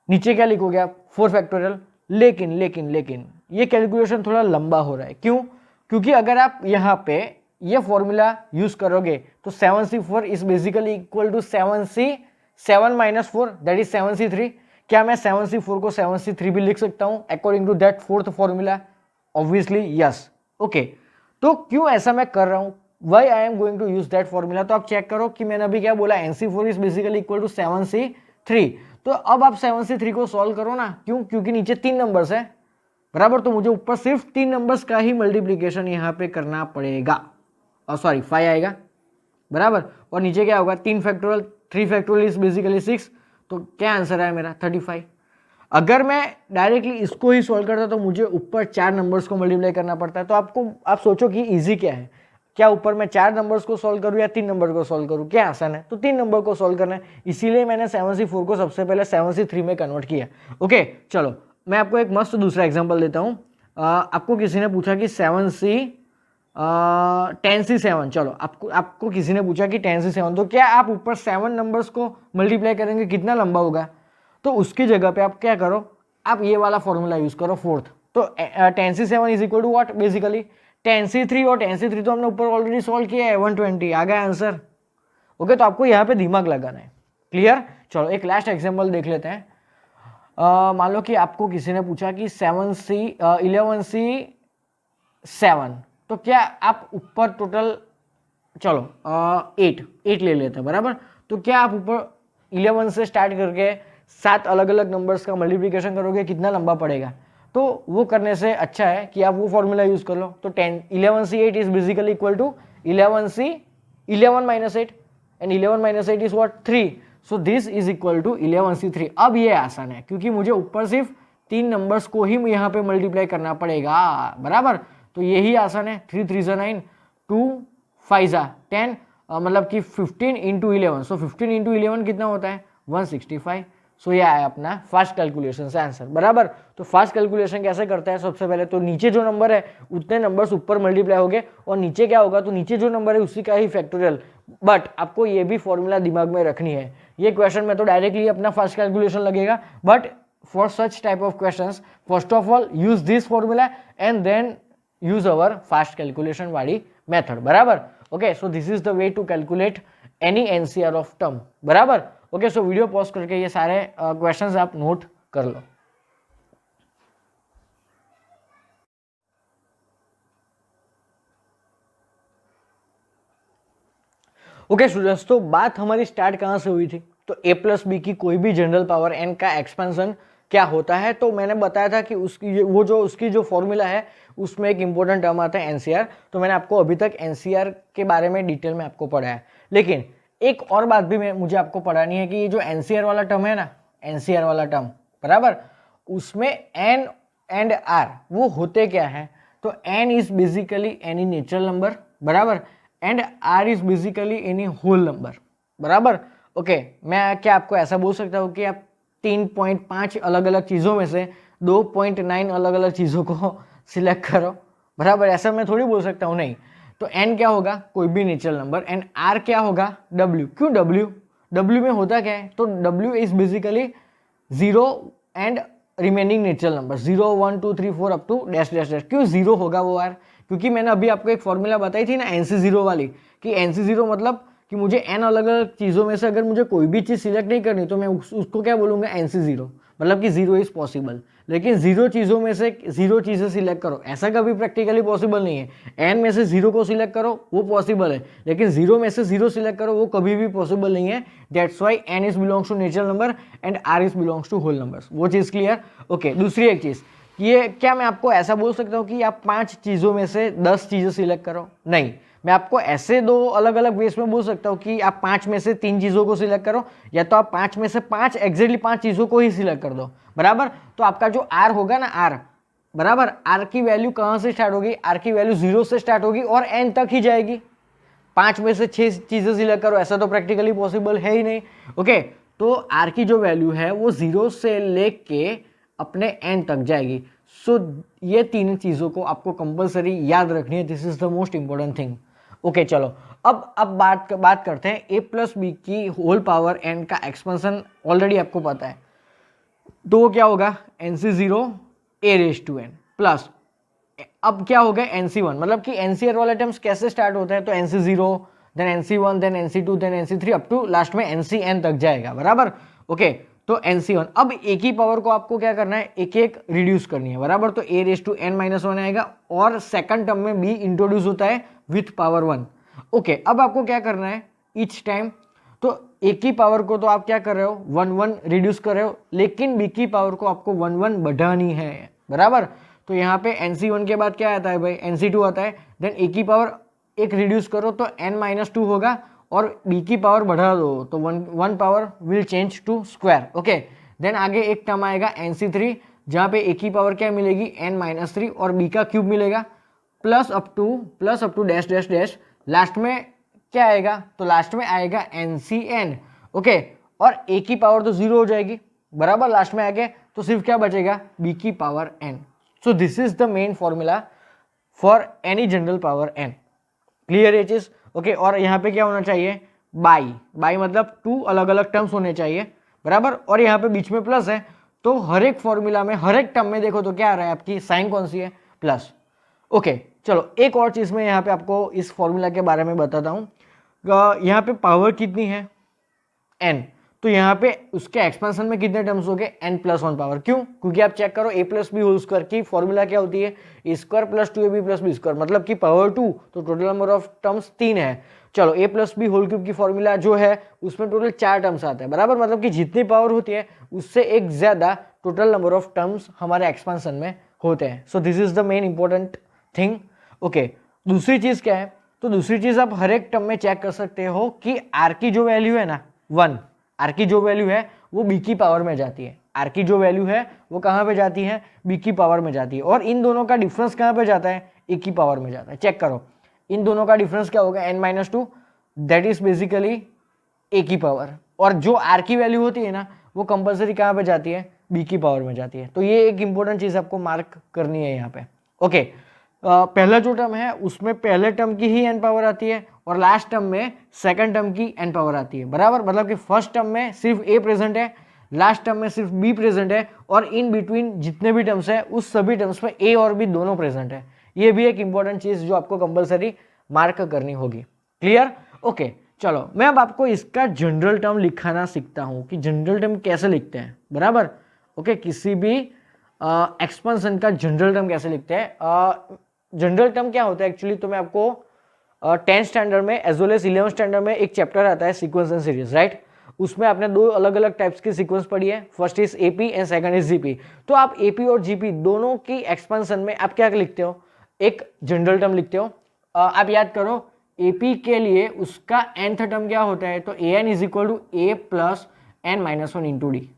नीचे क्या लिखोगे आप, 4 फैक्टोरियल। लेकिन लेकिन लेकिन ये कैलकुलेशन थोड़ा लंबा हो रहा है। क्यों? क्योंकि अगर आप यहाँ पे ये फॉर्मूला यूज करोगे, तो 7C4 is basically equal to 7 minus 4, that is 7C3। क्या मैं 7C4 को 7C3 भी लिख सकता हूं according to that fourth formula? Obviously yes. Okay, तो क्यों ऐसा मैं कर रहा हूं, why I am going to use that formula? तो आप चेक करो कि मैंने अभी क्या बोला, NC4 is basically equal to 7C3। तो अब आप 7C3 को सॉल्व करो ना। क्यों? क्योंकि नीचे 3 नंबर्स है, बराबर। तो मुझे ऊपर सिर्फ 3 नंबर्स का ही मल्टीप्लीकेशन यहाँ पे करना पड़ेगा, और सॉरी 5 आएगा, बराबर। और नीचे क्या होगा, 3 फैक्टोरियल, 3 फैक्टोरियल इज बेसिकली 6। तो क्या आंसर है मेरा, 35। अगर मैं डायरेक्टली इसको ही सॉल्व करता तो मुझे ऊपर 4 नंबर्स को मल्टीप्लाई करना पड़ता है। तो आप सोचो कि इजी क्या है, क्या ऊपर मैं 4 नंबर्स को सॉल्व करूं या 3 नंबर को सॉल्व करूं? क्या आसान है, तो 3 नंबर को सॉल्व करना है। इसीलिए मैंने 7C4 को सबसे पहले 7C3 में कन्वर्ट किया। ओके, चलो मैं आपको एक मस्त दूसरा एग्जाम्पल देता हूँ। आपको किसी ने पूछा कि 10C7, चलो आपको किसी ने पूछा कि 10C7, तो क्या आप ऊपर 7 नंबर्स को मल्टीप्लाई करेंगे, कितना लंबा होगा? तो उसकी जगह पे आप क्या करो, आप ये वाला फॉर्मूला यूज करो, फोर्थ। तो 10C7 is equal to what, basically 10C3, और 10C3 तो हमने ऊपर ऑलरेडी सॉल्व किया है, 120 आ गया आंसर। ओके, तो आपको यहाँ पे दिमाग लगाना है। क्लियर? चलो एक लास्ट एग्जाम्पल देख लेते हैं। मान लो कि आपको किसी ने पूछा कि 11C7, तो क्या आप ऊपर टोटल, चलो 8 ले लेते हैं, बराबर। तो क्या आप ऊपर 11 से स्टार्ट करके 7 अलग अलग नंबर्स का मल्टीप्लिकेशन करोगे, कितना लंबा पड़ेगा? तो वो करने से अच्छा है कि आप वो फॉर्मूला यूज कर लो। तो 11C8 is basically equal to 11 minus 8, and 11 minus 8 is what, 3। So this is equal to 11C3। अब ये आसान है क्योंकि मुझे ऊपर सिर्फ तीन नंबर्स को ही यहाँ पे मल्टीप्लाई करना पड़ेगा, बराबर। तो यही आसान है, 3 3 ज़ा 9, 2 5 ज़ा 10, मतलब कि 15 इंटू 11। सो 15 इंटू 11 कितना होता है, 165। सो ये आया अपना फास्ट कैलकुलेशन से आंसर, बराबर। तो फास्ट कैलकुलेशन कैसे करता है, सबसे पहले तो नीचे जो नंबर है उतने नंबर्स ऊपर मल्टीप्लाई हो गए, और नीचे क्या होगा, तो नीचे जो नंबर है उसी का ही फैक्टोरियल। बट आपको ये भी फॉर्मूला दिमाग में रखनी है, ये क्वेश्चन में तो डायरेक्टली अपना फास्ट कैलकुलेशन लगेगा, but for such type of questions first of all use this formula and then use our fast calculation वाली मेथड, बराबर। Okay, so this is the way to calculate any n C r of term, बराबर। Okay, so video pause करके ये सारे questions आप note कर लो। Okay students, तो बात हमारी स्टार्ट कहाँ से हुई थी, तो a प्लस बी की कोई भी जनरल पावर n का एक्सपेंशन क्या होता है। तो मैंने बताया था कि उसकी जो फॉर्मूला है उसमें एक इंपॉर्टेंट टर्म आता है एनसीआर। तो मैंने आपको अभी तक एनसीआर के बारे में डिटेल में आपको पढ़ाया है, लेकिन एक और बात भी मुझे आपको पढ़ानी है कि ये जो एनसीआर वाला टर्म है ना, एनसीआर वाला टर्म, बराबर, उसमें एन एंड आर वो होते क्या है। तो n is basically any natural number, बराबर, and R is basically any whole number, बराबर। ओके, मैं क्या आपको ऐसा बोल सकता हूँ कि आप 3.5 अलग अलग चीज़ों में से 2.9 अलग अलग चीज़ों को सिलेक्ट करो, बराबर, ऐसा मैं थोड़ी बोल सकता हूँ, नहीं। तो n क्या होगा, कोई भी नेचुरल नंबर, एंड r क्या होगा, w। क्यों w में होता क्या है, तो w is basically 0 and remaining natural number, 0 1 2 3 4 up to dash dash dash. क्यों 0 होगा वो r, क्योंकि मैंने अभी आपको एक फॉर्मूला बताई थी ना NC0 वाली, कि NC0 मतलब कि मुझे n अलग अलग चीज़ों में से अगर मुझे कोई भी चीज़ सिलेक्ट नहीं करनी तो मैं उसको क्या बोलूँगा, NC0, मतलब कि 0 इज़ पॉसिबल। लेकिन 0 चीज़ों में से 0 चीज़ें सिलेक्ट करो, ऐसा कभी प्रैक्टिकली पॉसिबल नहीं है। n में से 0 को सिलेक्ट करो वो पॉसिबल है, लेकिन 0 में से 0 सिलेक्ट करो वो कभी भी पॉसिबल नहीं है। That's why n is belongs to natural number and r is belongs to whole numbers. वो चीज़ क्लियर। ओके, दूसरी एक चीज़, ये क्या मैं आपको ऐसा बोल सकता हूँ कि आप 5 चीज़ों में से 10 चीज़ें सिलेक्ट करो, नहीं। मैं आपको ऐसे दो अलग अलग वेस में बोल सकता हूँ कि आप 5 में से 3 चीज़ों को सिलेक्ट करो, या तो आप 5 में से 5 एग्जैक्टली 5 चीज़ों को ही सिलेक्ट कर दो, बराबर। तो आपका जो r होगा ना, r, बराबर, r की वैल्यू कहाँ से स्टार्ट होगी, r की वैल्यू 0 से स्टार्ट होगी और n तक ही जाएगी। 5 में से 6 चीज़ें सिलेक्ट करो, ऐसा तो प्रैक्टिकली पॉसिबल है ही नहीं। ओके, तो r की जो वैल्यू है वो 0 से लेके अपने n तक जाएगी। सो ये तीन चीज़ों को आपको कंपलसरी याद रखनी है, this is the most important thing. Okay, चलो अब बात करते हैं a प्लस बी की होल पावर n का एक्सपेंशन। ऑलरेडी आपको पता है, तो वो क्या होगा, NC0 a raise to n plus, अब क्या होगा NC1, मतलब कि NCR वाले टर्म्स कैसे स्टार्ट होते हैं, तो NC0 then NC1 then NC2 then NC3 up to last में NCn तक जाएगा, बराबर। ओके, तो NC1, अब एक ही पावर को आपको क्या करना है, एक एक रिड्यूस करनी है, बराबर। तो a raise to n minus 1 आएगा, और सेकंड टर्म में b इंट्रोड्यूस होता है विथ पावर 1। ओके, अब आपको क्या करना है ईच टाइम, तो एक ही पावर को तो आप क्या कर रहे हो, 1 1 रिड्यूस कर रहे हो, लेकिन b की पावर को आपको 1 1 बढ़ानी है, बराबर। तो यहाँ पे NC1 के बाद क्या आता है भाई, NC2 आता है, देन a की पावर एक रिड्यूस करो तो n-2 होगा, और b की पावर बढ़ा दो तो 1 power will change to square. Okay, then आगे एक टर्म आएगा NC3, जहाँ पे a की पावर क्या मिलेगी, n-3, और b का क्यूब मिलेगा, plus up to dash dash dash, last में क्या आएगा, तो लास्ट में आएगा NCn। ओके, और a की पावर तो 0 हो जाएगी, बराबर, लास्ट में आगे तो सिर्फ क्या बचेगा, b की power n। So this is the main formula for any general power n। Clear ये चीज। ओके, और यहाँ पे क्या होना चाहिए, बाई मतलब 2 अलग अलग टर्म्स होने चाहिए, बराबर, और यहाँ पे बीच में प्लस है, तो हर एक फॉर्मूला में हर एक टर्म में देखो तो क्या आ रहा है, आपकी साइन कौन सी है, प्लस। ओके, चलो एक और चीज़ मैं यहाँ पे आपको इस फॉर्मूला के बारे में बताता हूँ। यहाँ पे पावर कितनी है, n, तो यहाँ पे उसके एक्सपेंशन में कितने टर्म्स हो गए, n+1 पावर। क्यों, क्योंकि आप चेक करो a plus B whole square की फॉर्मूला क्या होती है, a square plus 2ab plus B square, मतलब कि पावर 2, तो टोटल नंबर ऑफ टर्म्स 3 है। चलो a plus B whole cube की फॉर्मूला जो है उसमें टोटल 4 टर्म्स आते हैं, बराबर, मतलब कि जितनी पावर होती है उससे एक ज़्यादा टोटल नंबर ऑफ टर्म्स हमारे एक्सपेंशन में होते हैं। सो this is the main important thing. Okay, दूसरी चीज़ क्या है, तो दूसरी चीज़ आप हर एक टर्म में चेक कर सकते हो कि r की जो वैल्यू है ना 1, r की जो वैल्यू है वो बी की पावर में जाती है। आर की जो वैल्यू है वो कहाँ पे जाती है, बी की पावर में जाती है। और इन दोनों का डिफरेंस कहाँ पे जाता है, ए की पावर में जाता है। चेक करो इन दोनों का डिफरेंस क्या होगा, n-2, दैट इज बेसिकली ए की पावर। और जो आर की वैल्यू होती है ना वो कंपलसरी कहाँ पे जाती है, बी की पावर में जाती है। तो ये एक इंपॉर्टेंट चीज आपको मार्क करनी है यहाँ पे। ओके, पहला जो टर्म है उसमें पहले टर्म की ही एन पावर आती है और लास्ट टर्म में सेकंड टर्म की एन पावर आती है, बराबर। मतलब कि फर्स्ट टर्म में सिर्फ ए प्रेजेंट है, लास्ट टर्म में सिर्फ बी प्रेजेंट है, और इन बिटवीन जितने भी टर्म्स है उस सभी टर्म्स में ए और बी दोनों प्रेजेंट है। ये भी एक इंपॉर्टेंट चीज जो आपको कंपलसरी मार्क करनी होगी। क्लियर? ओके, चलो मैं अब आपको इसका जनरल टर्म लिखाना सीखता हूं कि जनरल टर्म कैसे लिखते हैं, बराबर। ओके, किसी भी एक्सपेंशन का जनरल टर्म कैसे लिखते हैं। जनरल टर्म क्या होता है एक्चुअली, तो मैं आपको 10th स्टैंडर्ड में as well as 11th standard में एक चैप्टर आता है सीक्वेंस एंड सीरीज, राइट। उसमें आपने दो अलग अलग टाइप्स की सीक्वेंस पढ़ी है, first is AP and second is GP. तो आप एपी और जीपी दोनों की एक्सपेंशन में आप क्या लिखते हो, एक जनरल टर्म लिखते हो। आप याद करो एपी के लिए उसका nth टर्म क्या होता है, तो an is equal to a plus n minus one into d,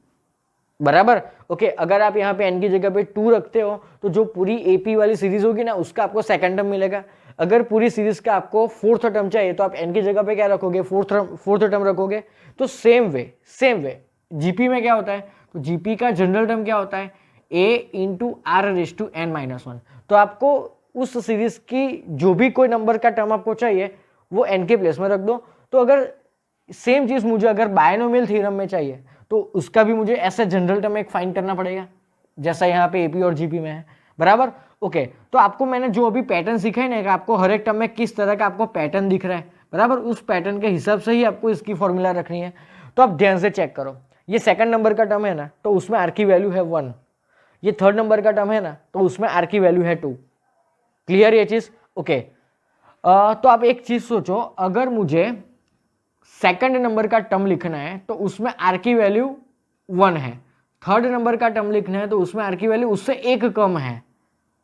बराबर। ओके, अगर आप यहाँ पे n की जगह पे 2 रखते हो तो जो पूरी एपी वाली सीरीज होगी ना उसका आपको सेकंड टर्म मिलेगा। अगर पूरी सीरीज का आपको फोर्थ टर्म चाहिए तो आप n की जगह पे क्या रखोगे, फोर्थ टर्म रखोगे। तो सेम वे जीपी में क्या होता है, तो जीपी का जनरल टर्म क्या होता है, a into r raise to n minus one. तो आपको उस सीरीज की जो भी कोई नंबर का टर्म आपको चाहिए वो n के प्लेस में रख दो। तो अगर सेम चीज मुझे अगर बायनोमियल थ्योरम में चाहिए तो उसका भी मुझे ऐसा जनरल टर्म एक फाइंड करना पड़ेगा जैसा यहाँ पे एपी और जीपी में है, बराबर। ओके, तो आपको मैंने जो अभी पैटर्न सिखाई ना कि आपको हर एक टर्म में किस तरह का आपको पैटर्न दिख रहा है, बराबर, उस पैटर्न के हिसाब से ही आपको इसकी फॉर्मूला रखनी है। तो आप ध्यान से चेक करो, ये सेकंड नंबर का टर्म है ना तो उसमें आर की वैल्यू है 1, ये थर्ड नंबर का टर्म है ना तो उसमें आर की वैल्यू है 2। क्लियर ये चीज? ओके, तो आप एक चीज सोचो, अगर मुझे सेकंड नंबर का टर्म लिखना है तो उसमें आर की वैल्यू 1 है, थर्ड नंबर का टर्म लिखना है तो उसमें आर की वैल्यू उससे एक कम है,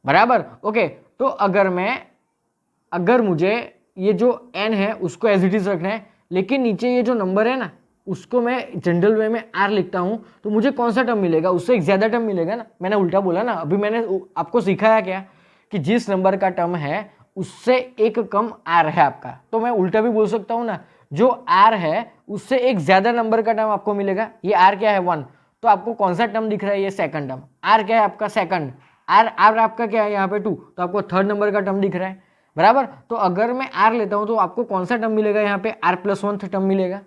बराबर। ओके, तो अगर मुझे ये जो n है उसको एज इट इज रखना है, लेकिन नीचे ये जो नंबर है ना उसको मैं जनरल वे में r लिखता हूं, तो मुझे कौन सा टर्म मिलेगा, उससे एक ज्यादा टर्म मिलेगा ना। मैंने उल्टा बोला ना, अभी मैंने आपको सिखाया क्या कि जिस नंबर का टर्म है उससे एक कम r है आपका, तो मैं उल्टा भी बोल सकता हूं ना, जो r है उससे एक ज्यादा नंबर का टर्म आपको मिलेगा। ये r क्या है 1, तो आपको कौन सा टर्म दिख रहा है, ये सेकंड टर्म। r क्या है आपका सेकंड, r आपका क्या है यहाँ पे 2, तो आपको थर्ड नंबर का टर्म दिख रहा है, बराबर। तो अगर मैं r लेता हूं तो आपको कौन सा टर्म मिलेगा, यहाँ पे r+1 टर्म मिलेगा,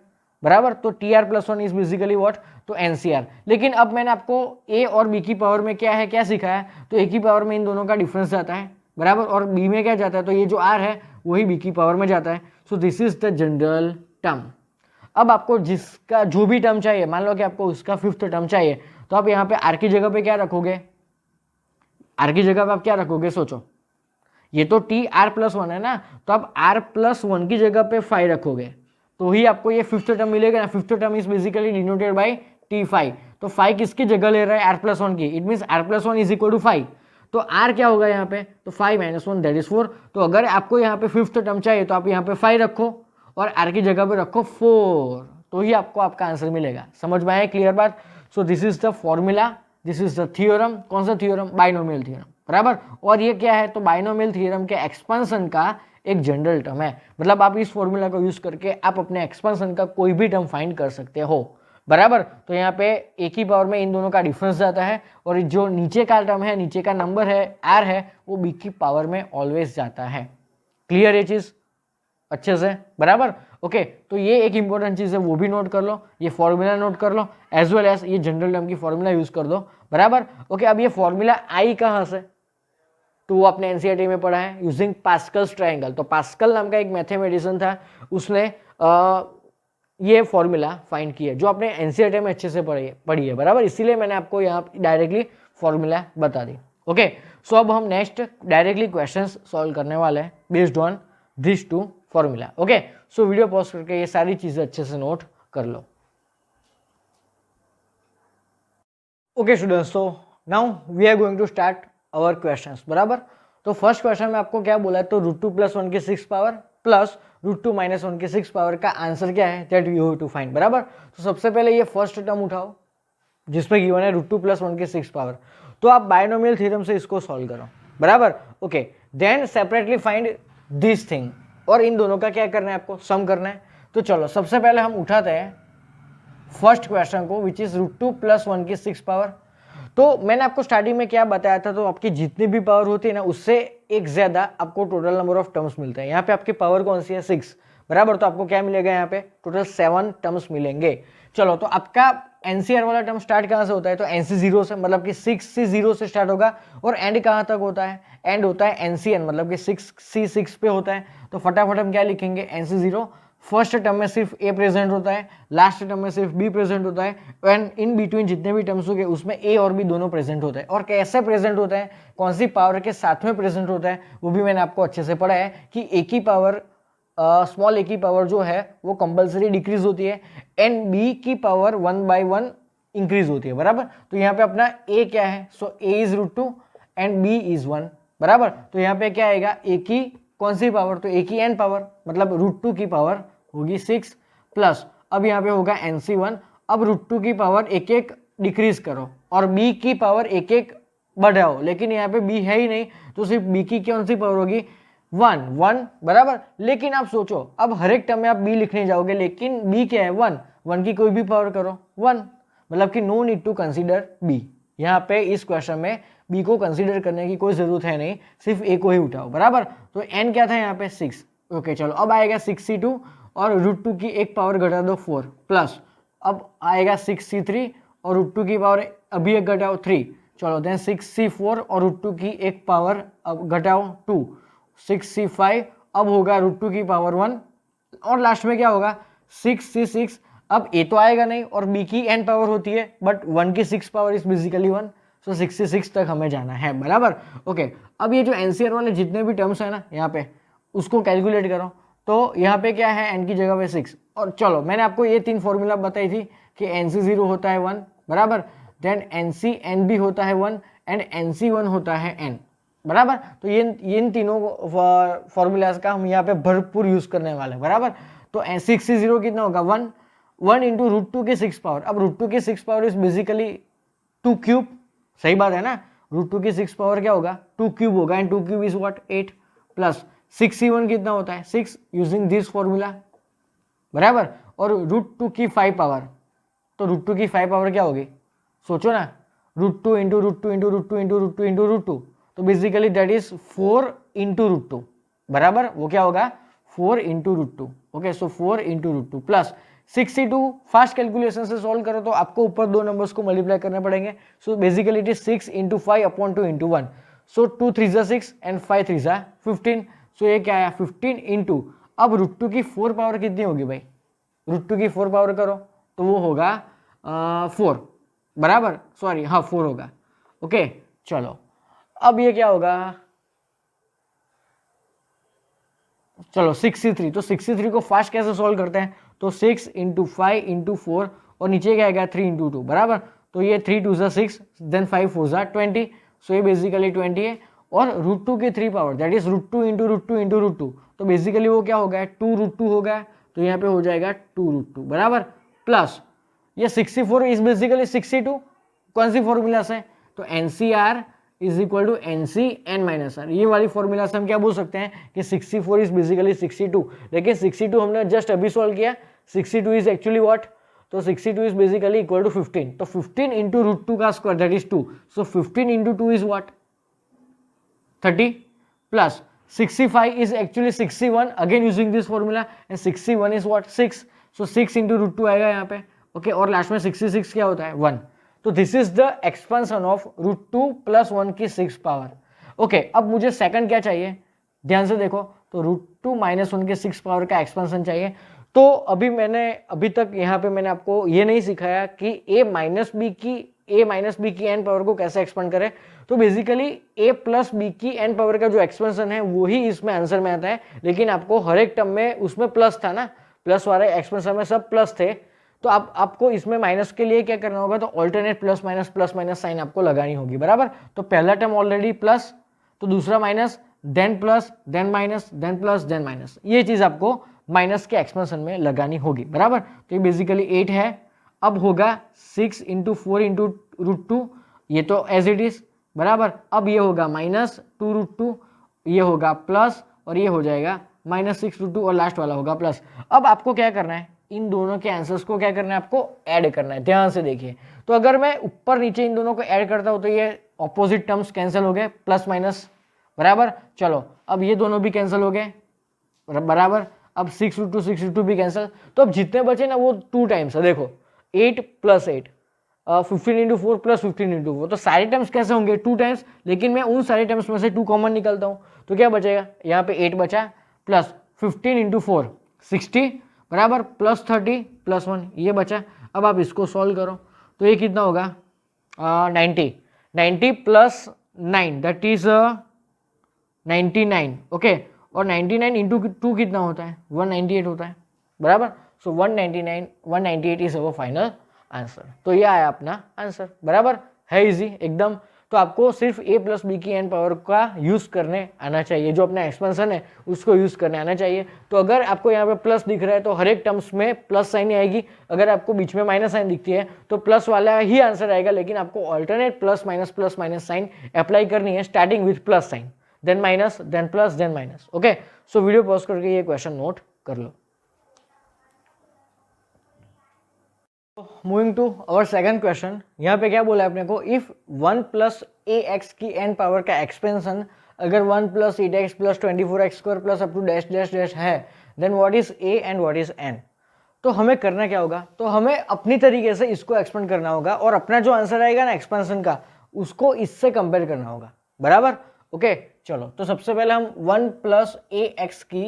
बराबर। तो tr+1 इज बेसिकली व्हाट, तो NCR। लेकिन अब मैंने आपको a और b की पावर में क्या है क्या सिखाया, तो a की पावर में इन दोनों का डिफरेंस जाता है, बराबर, और b में क्या जाता है, तो ये जो r है वही b की पावर में जाता है। So this is the general term. अब आपको जिसका जो भी टर्म चाहिए, मान लो कि आपको उसका फिफ्थ टर्म चाहिए, तो आप यहाँ पे r की जगह पे क्या रखोगे, r की जगह पे आप क्या रखोगे, सोचो। ये तो tr+1 है ना, तो आप r+1 की जगह पे 5 रखोगे तो ही आपको ये फिफ्थ टर्म मिलेगा ना। Fifth term is basically denoted by t5। तो 5 किसकी जगह ले रहा है, r+1 की, it means r+1 is equal to 5। तो r क्या होगा यहाँ पे, तो 5 - 1 दैट इज 4। तो अगर आपको यहाँ पे फिफ्थ टर्म चाहिए तो आप यहाँ पे 5 रखो और r की जगह पे रखो 4, तो ही आपको आपका आंसर मिलेगा। समझ में आया, क्लियर बात? सो this is the formula, this is the theorem. कौन सा थ्योरम, बाइनोमियल थ्योरम, बराबर। और ये क्या है, तो बाइनोमियल थ्योरम के एक्सपेंशन का एक जनरल टर्म है, मतलब आप इस फॉर्मूला को यूज करके आप अपने एक्सपेंशन का कोई भी टर्म फाइंड कर सकते हो, बराबर। तो यहाँ पे एक ही पावर में इन दोनों का डिफरेंस जाता है, और जो नीचे का टर्म है, नीचे का नंबर है r है, वो b की पावर में ऑलवेज जाता है। क्लियर ये चीज अच्छे से, बराबर। ओके, तो ये एक इंपॉर्टेंट चीज है, वो भी नोट कर लो, ये फॉर्मूला नोट कर लो, एज वेल एज ये जनरल टर्म की फॉर्मूला यूज कर दो, बराबर। ओके, अब ये फॉर्मूला आई कहाँ से, तो वो आपने एनसीईआरटी में पढ़ा है, यूजिंग पास्कल्स ट्रायंगल। तो पास्कल नाम का एक मैथमेटिशियन था, उसने ये फॉर्मूला फाइंड किया, जो आपने एनसीईआरटी में अच्छे से पढ़ी है, बराबर। इसीलिए मैंने आपको यहाँ डायरेक्टली फॉर्मूला बता दी। ओके, सो अब हम नेक्स्ट डायरेक्टली क्वेश्चंस सॉल्व करने वाले हैं based on this two formula. Okay, so video pause करके ये सारी चीजें अच्छे से नोट कर लो। ओके स्टूडेंट्स, तो now we are going to start our questions, बराबर। तो फर्स्ट क्वेश्चन में आपको क्या बोला है, तो √2 + 1 की 6 पावर प्लस √2 - 1 की 6 पावर का आंसर क्या है, that you have to find. बराबर, तो सबसे पहले ये फर्स्ट टर्म उठाओ जिसमें गिवन है √2 + 1 की 6 पावर, तो आप बायनोमियल थ्योरम से इसको सॉल्व करो। बराबर, okay, then separately find this thing, और इन दोनों का क्या करना है, आपको सम करना है। तो चलो सबसे पहले हम उठाते हैं फर्स्ट क्वेश्चन को, विच इज √2 + 1 की 6 पावर। तो मैंने आपको स्टार्टिंग में क्या बताया था, तो आपकी जितनी भी पावर होती है ना, उससे एक ज्यादा आपको टोटल नंबर ऑफ टर्म्स मिलते हैं। यहाँ पे आपकी पावर कौन सी है, 6। बराबर, तो आपको क्या मिलेगा, यहाँ पे टोटल 7 टर्म्स मिलेंगे। चलो, तो आपका एनसीआर वाला टर्म स्टार्ट कहाँ से होता है, तो एनसी 0 से, मतलब कि 6C 0 से स्टार्ट होगा, और एंड कहाँ तक होता है, एंड होता है एनसीएन, मतलब कि 6C 6 पे होता है। तो फटाफट हम क्या लिखेंगे, एनसी 0, फर्स्ट टर्म में सिर्फ ए प्रेजेंट होता है, लास्ट टर्म में सिर्फ बी प्रेजेंट होता है, एंड इन बिटवीन जितने भी टर्म्स होंगे उसमें ए और बी दोनों प्रेजेंट होता है। और कैसे प्रेजेंट होता है, कौन सी पावर के साथ में प्रेजेंट होता है, वो भी मैंने आपको अच्छे से पढ़ा है कि ए की पावर, स्मॉल ए की पावर जो है वो कंपलसरी डिक्रीज होती है, एंड बी की पावर 1/1 इंक्रीज होती है। बराबर, तो यहाँ पे अपना ए क्या है, सो ए इज √2 एंड बी इज 1। बराबर, तो यहाँ पे क्या आएगा, ए की कौन सी पावर, तो ए की एन पावर, मतलब √2 की पावर होगी 6 प्लस, अब यहाँ पे होगा NC1। अब √2 की पावर एक एक डिक्रीज करो और b की पावर एक एक बढ़ाओ, लेकिन यहाँ पे b है ही नहीं, तो सिर्फ b की कौन सी पावर होगी, 1। बराबर, लेकिन आप सोचो, अब हर एक टर्म में आप b लिखने जाओगे, लेकिन b क्या है, 1 की कोई भी पावर करो 1, मतलब कि no need to consider b। यहाँ पे इस क्वेश्चन में b को कंसीडर करने की कोई जरूरत है नहीं, सिर्फ a को ही उठाओ। बराबर, तो n क्या था यहाँ पे 6। ओके, चलो अब आएगा 6C2 और √2 की एक पावर घटा दो 4 प्लस, अब आएगा 6C3 और √2 की पावर अभी एक घटाओ 3। चलो देन 6C4 और √2 की एक पावर अब घटाओ 2, 6C5, अब होगा √2 की पावर 1, और लास्ट में क्या होगा 6C6। अब ए तो आएगा नहीं और बी की n पावर होती है, बट 1 की 6 पावर इज बेसिकली 1, सो 66 तक हमें जाना है। बराबर, ओके, अब ये जो एनसीआर वाले जितने भी टर्म्स है ना, यहाँ पे उसको कैलकुलेट करो। तो यहाँ पे क्या है, n की जगह पे 6, और चलो मैंने आपको ये 3 फॉर्मूला बताई थी कि NC0 होता है 1, बराबर, देन NCNB होता है 1 एंड NC1 होता है n। बराबर, तो ये इन तीनों फॉर्मूलाज का हम यहाँ पे भरपूर यूज करने वाले हैं। बराबर, तो 6C0 कितना होगा, 1 इंटू √2 की 6 पावर। अब √2 की 6 पावर इज बेसिकली 2 क्यूब, सही बात है ना, √2 की 6 पावर क्या होगा, 2 क्यूब होगा, and 2 cube is what 8 plus 6C1 कितना होता है 6 यूजिंग दिस फॉर्मूला। बराबर, और √2 की 5 पावर, तो √2 की 5 पावर क्या होगी, सोचो ना, √2 इंटू √2 इंटू √2 इंटू √2 इंटू √2, तो बेसिकली दैट इज 4 इंटू √2। बराबर, वो क्या होगा 4 इंटू √2। ओके, सो 4 into √2 plus 6C2 fast calculation से सॉल्व करो तो आपको ऊपर दो नंबर्स को मल्टीप्लाई करने पड़ेंगे। So basically it is 6 into 5 upon 2 into 1, सो 2 3 जा 6 एंड 5 3 जा 15। सो ये क्या आया 15 इंटू, अब √2 की 4 पावर कितनी होगी भाई, √2 की 4 पावर करो तो वो होगा 4। बराबर, सॉरी, हाँ 4 होगा। ओके, चलो अब ये क्या होगा, चलो 6C3, तो 6C3 को फास्ट कैसे सॉल्व करते हैं, तो 6 इंटू 5 इंटू 4, और नीचे क्या आएगा 3 इंटू 2। बराबर, तो ये 3 2 6 देन 5 4 20, सो ये बेसिकली 20 है, और √2 की 3 power that is √2 into √2 into √2, तो बेसिकली वो क्या होगा 2 √2 होगा, तो यहाँ पे हो जाएगा 2 √2। बराबर, प्लस ये 64 इज बेसिकली 62, कौन सी फॉर्मूला से, तो NCR is equal to NC n minus r, ये वाली फॉर्मूला से हम क्या बोल सकते हैं कि 64 इज बेसिकली 62, लेकिन 62 हमने जस्ट अभी सॉल्व किया, 62 इज एक्चुअली व्हाट, तो 62 इज बेसिकली इक्वल टू 15, तो 15 इंटू √2 का square that is 2, so 15 into 2 is what 30 plus 65 is actually 61 again using this formula and 61 is what 6, so 6 into √2 आएगा यहाँ पे। ओके, और लास्ट में 66 क्या होता है 1, तो this is the expansion of √2 + 1 की 6 पावर। ओके, अब मुझे सेकंड क्या चाहिए, ध्यान से देखो, तो √2 - 1 की 6 पावर का एक्सपेंशन चाहिए। तो अभी तक यहाँ पे मैंने आपको ये नहीं सिखाया कि a माइनस बी की n पावर को कैसे एक्सपेंड करें, तो बेसिकली a प्लस बी की n पावर का जो एक्सपेंशन है वो ही इसमें आंसर में आता है, लेकिन आपको हर एक टर्म में उसमें प्लस था ना, प्लस वाले एक्सपेंशन में सब प्लस थे, तो आपको इसमें माइनस के लिए क्या करना होगा, तो ऑल्टरनेट प्लस माइनस साइन आपको लगानी होगी। बराबर, तो पहला टर्म ऑलरेडी प्लस, तो दूसरा minus, then plus, then minus, then plus, then minus, ये चीज आपको माइनस के एक्सपेंशन में लगानी होगी, बराबर। तो ये बेसिकली 8 है। अब होगा 6 इंटू 4 इंटू √2, ये तो एज इट इज, बराबर। अब ये होगा -2 √2, ये होगा प्लस, और ये हो जाएगा -6 √2, और लास्ट वाला होगा प्लस। अब आपको क्या करना है, इन दोनों के आंसर्स को क्या करना है, आपको ऐड करना है। ध्यान से देखिए, तो अगर मैं ऊपर नीचे इन दोनों को ऐड करता हूं तो ये ऑपोजिट टर्म्स कैंसिल हो गए, प्लस माइनस, बराबर। चलो अब ये दोनों भी कैंसिल हो गए, बराबर। अब 6 √2 भी कैंसिल। तो अब जितने बचे ना वो 2 टाइम्स है, देखो 8 + 8, 15 इंटू 4 प्लस 15 इंटू 4, तो सारे टर्म्स कैसे होंगे, 2 टाइम्स। लेकिन मैं उन सारे टर्म्स में से 2 कॉमन निकालता हूँ, तो क्या बचेगा, यहाँ पे 8 बचा, प्लस 15 इंटू 4 60, बराबर, प्लस 30 प्लस 1 ये बचा। अब आप इसको सॉल्व करो तो ये कितना होगा, 90 प्लस 9 दैट इज 99, ओके। और 99 इंटू 2 कितना होता है, 198 होता है, बराबर। सो 198 इज अवर फाइनल आंसर। तो ये आया अपना आंसर, बराबर है, इजी एकदम। तो आपको सिर्फ a + b की n पावर का यूज करने आना चाहिए, जो अपना एक्सपेंशन है उसको यूज करने आना चाहिए। तो अगर आपको यहाँ पे प्लस दिख रहा है तो हर एक टर्म्स में प्लस साइन ही आएगी, अगर आपको बीच में माइनस साइन दिखती है तो प्लस वाला ही आंसर आएगा, लेकिन आपको alternate plus minus sign apply करनी है, starting with plus sign, then minus, then plus, then minus, okay. So video pause करके ये क्वेश्चन नोट कर लो। Moving to our second question, यहाँ पे क्या बोला है अपने को, इफ 1 + ax की n पावर का एक्सपेंशन अगर 1 + 8x + 24x² plus up to dash dash dash है, then what is a and what is n। तो हमें करना क्या होगा, तो हमें अपनी तरीके से इसको एक्सपेंड करना होगा, और अपना जो आंसर आएगा ना एक्सपेंशन का, उसको इससे कंपेयर करना होगा, बराबर, ओके। चलो तो सबसे पहले हम 1 + ax की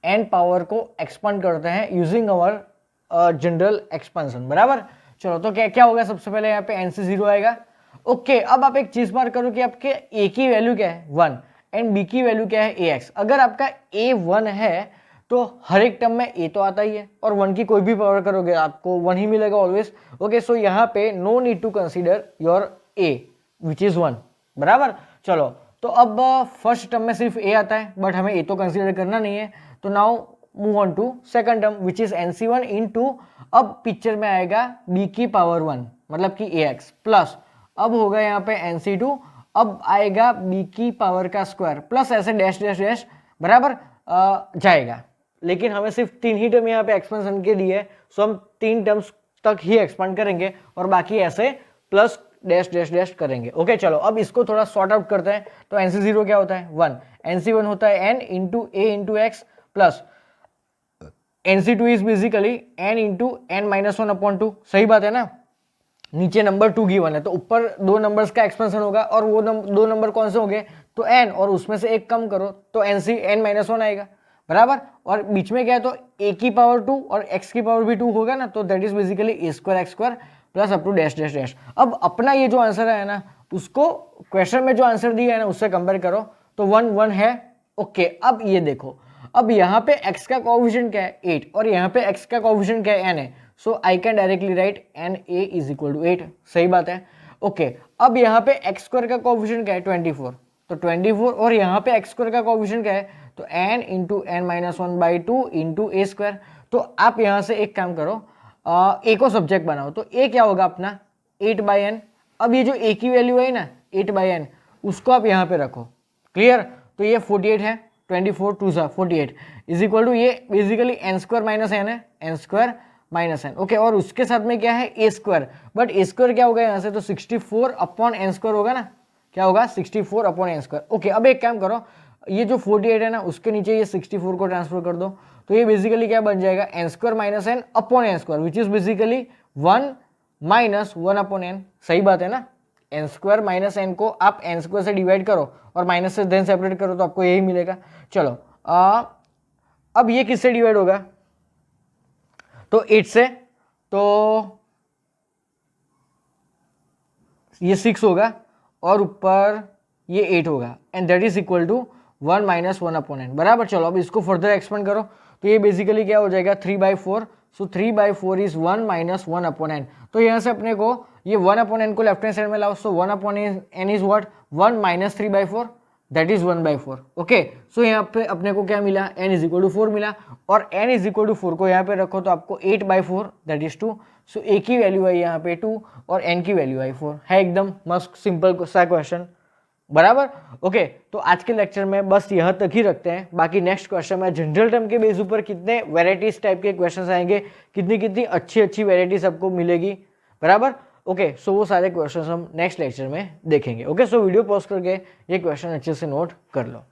n पावर को एक्सपांड करते हैं यूजिंग अवर जनरल एक्सपेंशन, बराबर। चलो तो क्या क्या होगा, सबसे पहले यहाँ पे n से 0 आएगा, ओके। अब आप एक चीज मार्क करो कि आपके a की वैल्यू क्या है 1 एंड b की वैल्यू क्या है ax। अगर आपका a 1 है तो हर एक टर्म में a तो आता ही है, और 1 की कोई भी पावर करोगे आपको 1 ही मिलेगा ऑलवेज, ओके। सो यहाँ पे no need to consider your a which is 1, बराबर। चलो तो अब फर्स्ट टर्म में सिर्फ a आता है, बट हमें a तो कंसीडर करना नहीं है, तो now move on to second term which is nc1 into, अब पिक्चर में आएगा b की पावर 1 मतलब कि ax प्लस, अब होगा यहाँ पे nc2, अब आएगा b की पावर का स्क्वायर प्लस ऐसे डैश डैश डैश, बराबर जाएगा। लेकिन हमें सिर्फ 3 ही टर्म यहाँ पे एक्सपेंशन के दिए, सो हम 3 टर्म्स तक ही एक्सपांड करेंगे और बाकी ऐसे प्लस डैश डैश डैश करेंगे, ओके। चलो अब इसको थोड़ा सॉर्ट आउट करते हैं। तो nc0 क्या होता है 1, nc1 होता है n into a into x plus nc2 is basically n into n-1/2, सही बात है ना। नीचे नंबर 2 गिवन है तो ऊपर 2 नंबर्स का एक्सपेंशन होगा, और वो 2 नंबर कौन से होंगे, तो n, और उसमें से एक कम करो तो n-1 आएगा, बराबर। और बीच में क्या है, तो a की पावर 2 और x की पावर भी 2 होगा ना, तो that is basically a² plus up to dash dash dash. अब अपना ये जो आंसर है ना, उसको क्वेश्चन में जो आंसर दिया है ना उससे कंपेयर करो, तो 1 1 है, ओके। अब ये देखो, अब यहाँ पे x का कोएफिशिएंट क्या है 8, और यहाँ पे x का कोएफिशिएंट क्या है n है, so I can directly write na is equal to 8, सही बात है, ओके। अब यहाँ पे x² का कोएफिशिएंट क्या है 24, तो 24, और यहाँ पे x² का कोएफिशिएंट क्या है, तो n into n-1/2 into a²। तो आप यहाँ से एक काम करो, a को सब्जेक्ट बनाओ, तो a क्या होगा अपना 8/n। अब ये जो a की वैल्यू है ना 8/n, उसको आप यहाँ पे रखो, क्लियर। तो ये 48 है, 24 2 48 इज इक्वल टू, ये बेसिकली n² माइनस n है, n² माइनस n, ओके। और उसके साथ में क्या है a², बट a² क्या होगा यहाँ से, तो 64/n² होगा ना, क्या होगा 64/n², ओके। अब एक काम करो, ये जो 48 है ना उसके नीचे ये 64 को ट्रांसफर कर दो, तो ये बेसिकली क्या बन जाएगा n² minus n/n² which is basically 1 minus 1/n, सही बात है ना। n² माइनस n को आप n² से डिवाइड करो और माइनस से देन सेपरेट करो तो आपको यही मिलेगा। चलो अब ये किससे डिवाइड होगा, तो 8 से, तो ये 6 होगा और ऊपर ये 8 होगा, and that is equal to 1 minus 1/n, बराबर। चलो अब इसको फर्दर एक्सपेंड करो, तो ये बेसिकली क्या हो जाएगा 3/4, सो 3/4 इज 1 माइनस 1/n। तो यहाँ से अपने को ये 1/n को लेफ्ट हैंड साइड में लाओ, so 1/n is what 1 minus 3/4, that is 1/4। Okay, so यहाँ पे अपने को क्या मिला, n इज इक्वल टू 4 मिला, और n इज इक्वल टू 4 को यहाँ पे रखो तो आपको 8/4 दैट इज 2। सो a की वैल्यू आई यहाँ पे 2 और n की वैल्यू आई 4 है। एकदम मस्त सिंपल सा क्वेश्चन, बराबर। ओके, तो आज के लेक्चर में बस यहाँ तक ही रखते हैं। बाकी नेक्स्ट क्वेश्चन में जनरल टर्म के बेस ऊपर कितने वेराइटीज टाइप के क्वेश्चंस आएंगे, कितनी कितनी अच्छी अच्छी वेराइटीज आपको मिलेगी, बराबर। ओके, सो वो सारे क्वेश्चंस हम नेक्स्ट लेक्चर में देखेंगे। ओके, सो वीडियो पॉज करके ये क्वेश्चन अच्छे से नोट कर लो।